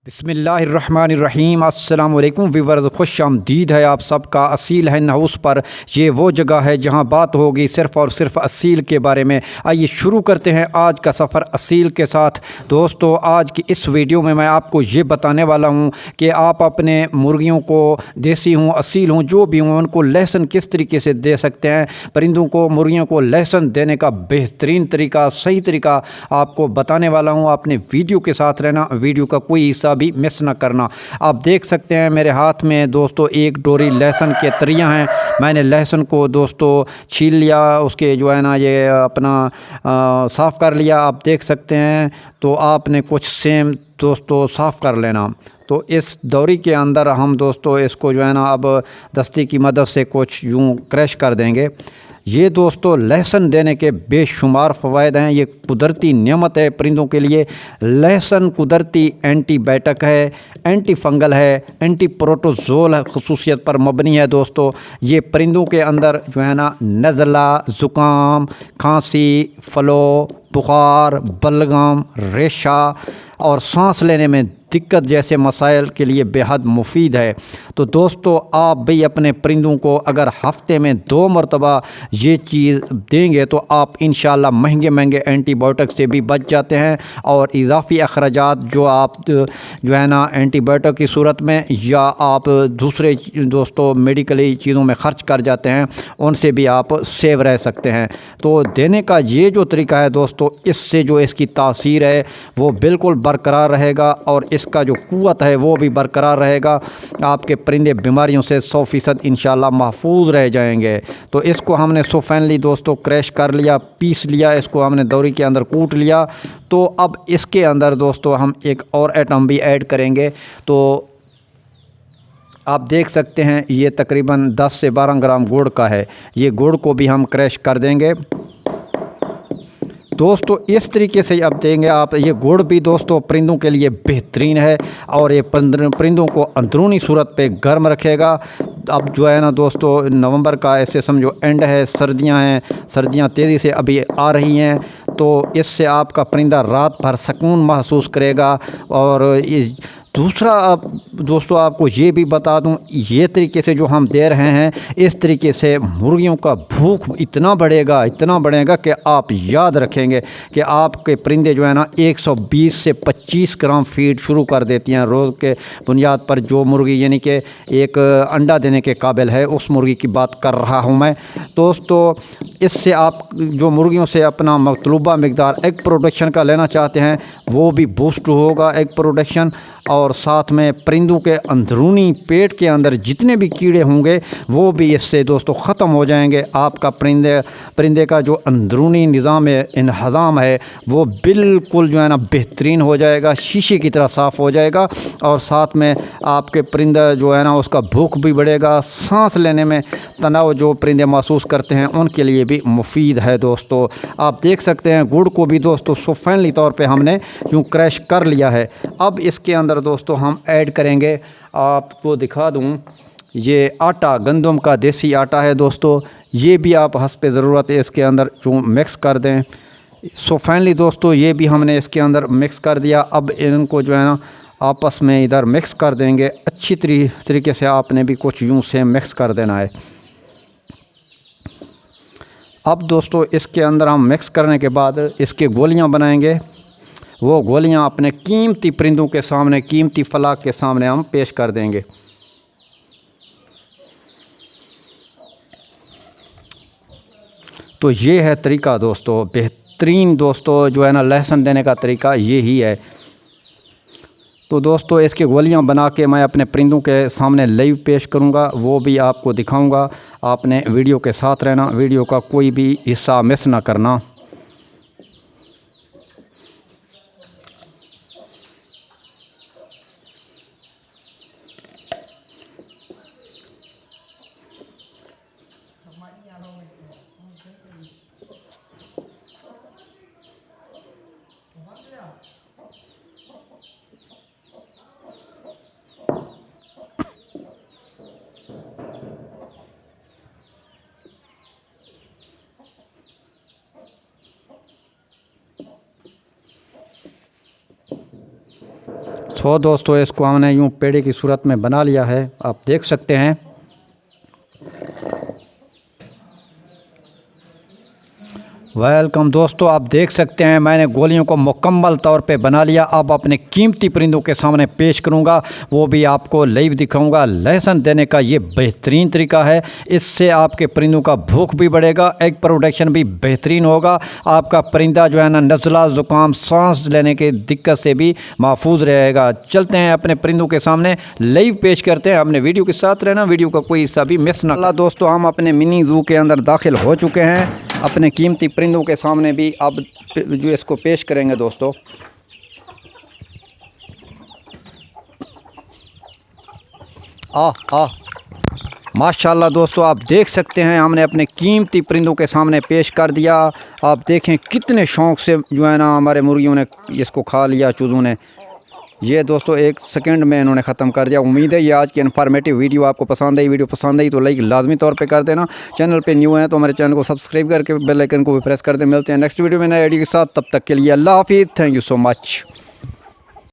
बिस्मिल्लाहिर्रहमानिर्रहीम। अस्सलाम वालेकुम व्यूअर्स, खुश आमदीद है आप सबका असील हैन हाउस पर। ये वो जगह है जहां बात होगी सिर्फ़ और सिर्फ असील के बारे में। आइए शुरू करते हैं आज का सफ़र असील के साथ। दोस्तों, आज की इस वीडियो में मैं आपको ये बताने वाला हूं कि आप अपने मुर्गियों को, देसी हूँ असील हूँ जो भी हूँ, उनको लहसुन किस तरीके से दे सकते हैं। परिंदों को, मुर्गियों को लहसुन देने का बेहतरीन तरीका, सही तरीका आपको बताने वाला हूँ। आपने वीडियो के साथ रहना, वीडियो का कोई हिस्सा भी मिस ना करना। आप देख सकते हैं मेरे हाथ में दोस्तों एक डोरी लहसुन के तरियाँ हैं। मैंने लहसुन को दोस्तों छील लिया, उसके जो है ना ये अपना साफ़ कर लिया। आप देख सकते हैं, तो आपने कुछ सेम दोस्तों साफ़ कर लेना। तो इस दौरी के अंदर हम दोस्तों इसको जो है ना अब दस्ती की मदद से कुछ यूँ क्रश कर देंगे। ये दोस्तों लहसुन देने के बेशुमार फ़वाइद हैं। ये कुदरती नेमत है परिंदों के लिए। लहसुन कुदरती एंटीबायोटिक है, एंटी फंगल है, एंटी प्रोटोजोल खसूसियत पर मबनी है दोस्तों। ये परिंदों के अंदर जो है ना नज़ला, ज़ुकाम, खांसी, फ़्लू, बुखार, बलगम, रेशा और सांस लेने में दिक्कत जैसे मसाइल के लिए बेहद मुफीद है। तो दोस्तों, आप भी अपने परिंदों को अगर हफ्ते में 2 मरतबा ये चीज़ देंगे तो आप इंशाल्लाह महंगे महंगे एंटीबायोटिक से भी बच जाते हैं। और इजाफ़ी अखराजात जो आप जो है ना एंटीबायोटिक की सूरत में या आप दूसरे दोस्तों मेडिकली चीज़ों में ख़र्च कर जाते हैं, उनसे भी आप सेव रह सकते हैं। तो देने का ये जो तरीका है दोस्तों, इससे जो इसकी तासीर है वो बिल्कुल बरकरार रहेगा और इसका जो क़ुव्वत है वो भी बरकरार रहेगा। आपके परिंदे बीमारियों से 100% इंशाल्लाह महफूज रह जाएंगे। तो इसको हमने सो फाइनली दोस्तों क्रैश कर लिया, पीस लिया, इसको हमने दौरी के अंदर कूट लिया। तो अब इसके अंदर दोस्तों हम एक और आइटम भी ऐड करेंगे। तो आप देख सकते हैं ये तकरीबन 10 से 12 ग्राम गुड़ का है। ये गुड़ को भी हम क्रैश कर देंगे दोस्तों। इस तरीके से अब देंगे आप। ये गुड़ भी दोस्तों परिंदों के लिए बेहतरीन है और ये परिंदों को अंदरूनी सूरत पे गर्म रखेगा। अब जो है ना दोस्तों नवंबर का ऐसे समझो एंड है, सर्दियां हैं, सर्दियां तेज़ी से अभी आ रही हैं। तो इससे आपका परिंदा रात भर सुकून महसूस करेगा। और दूसरा आप दोस्तों आपको ये भी बता दूं, ये तरीके से जो हम दे रहे हैं, इस तरीके से मुर्गियों का भूख इतना बढ़ेगा कि आप याद रखेंगे कि आपके परिंदे जो है ना 120 से 25 ग्राम फीड शुरू कर देती हैं रोज़ के बुनियाद पर। जो मुर्गी यानी कि एक अंडा देने के काबिल है, उस मुर्गी की बात कर रहा हूं मैं दोस्तों। इससे आप जो मुर्गियों से अपना मतलूबा मिक़दार एग प्रोडक्शन का लेना चाहते हैं वो भी बूस्ट होगा, एग प्रोडक्शन। और साथ में परिंदों के अंदरूनी पेट के अंदर जितने भी कीड़े होंगे वो भी इससे दोस्तों ख़त्म हो जाएंगे। आपका परिंदे का जो अंदरूनी निज़ाम इंहज़ाम है वो बिल्कुल जो है ना बेहतरीन हो जाएगा, शीशे की तरह साफ़ हो जाएगा। और साथ में आपके परिंदा जो है ना उसका भूख भी बढ़ेगा। सांस लेने में तनाव जो परिंदे महसूस करते हैं उनके लिए भी मुफीद है दोस्तों। आप देख सकते हैं गुड़ को भी दोस्तों फाइनली तौर पे हमने यूँ क्रैश कर लिया है। अब इसके अंदर दोस्तों हम ऐड करेंगे, आपको दिखा दूं, ये आटा गंदम का देसी आटा है दोस्तों। ये भी आप हस्बे ज़रूरत है इसके अंदर जो मिक्स कर दें। सो फाइनली दोस्तों ये भी हमने इसके अंदर मिक्स कर दिया। अब इनको जो है ना आपस में इधर मिक्स कर देंगे अच्छी तरीके से। आपने भी कुछ यूँ से मिक्स कर देना है। अब दोस्तों इसके अंदर हम मिक्स करने के बाद इसके गोलियां बनाएंगे। वो गोलियां अपने कीमती परिंदों के सामने, कीमती फलाक के सामने हम पेश कर देंगे। तो ये है तरीका दोस्तों, बेहतरीन दोस्तों जो है ना लहसुन देने का तरीका ये ही है। तो दोस्तों इसके गोलियां बना के मैं अपने परिंदों के सामने लाइव पेश करूंगा, वो भी आपको दिखाऊंगा। आपने वीडियो के साथ रहना, वीडियो का कोई भी हिस्सा मिस ना करना। तो दोस्तों इसको हमने यूँ पेड़े की सूरत में बना लिया है, आप देख सकते हैं। वेलकम दोस्तों, आप देख सकते हैं मैंने गोलियों को मुकम्मल तौर पे बना लिया। अब अपने कीमती परिंदों के सामने पेश करूंगा, वो भी आपको लाइव दिखाऊंगा। लेसन देने का ये बेहतरीन तरीका है, इससे आपके परिंदों का भूख भी बढ़ेगा, एग प्रोडक्शन भी बेहतरीन होगा। आपका परिंदा जो है ना नज़ला ज़ुकाम सांस लेने की दिक्कत से भी महफूज रहेगा। चलते हैं अपने परिंदों के सामने लाइव पेश करते हैं। अपने वीडियो के साथ रहना, वीडियो का कोई हिस्सा भी मिस ना। दोस्तों हम अपने मिनी ज़ू के अंदर दाखिल हो चुके हैं, अपने कीमती परिंदों के सामने भी अब जो इसको पेश करेंगे दोस्तों। माशाल्लाह दोस्तों, आप देख सकते हैं हमने अपने कीमती परिंदों के सामने पेश कर दिया। आप देखें कितने शौक़ से जो है ना हमारे मुर्गियों ने इसको खा लिया, चूज़ों ने। ये दोस्तों 1 सेकंड में इन्होंने ख़त्म कर दिया। उम्मीद है ये आज की इन्फॉर्मेटिव वीडियो आपको पसंद आई। वीडियो पसंद आई तो लाइक लाजमी तौर पे कर देना। चैनल पे न्यू है तो हमारे चैनल को सब्सक्राइब करके बेल आइकन को भी प्रेस कर दें। मिलते हैं नेक्स्ट वीडियो में नए आइडिया के साथ, तब तक के लिए अल्लाह हाफिज़। Thank you so much.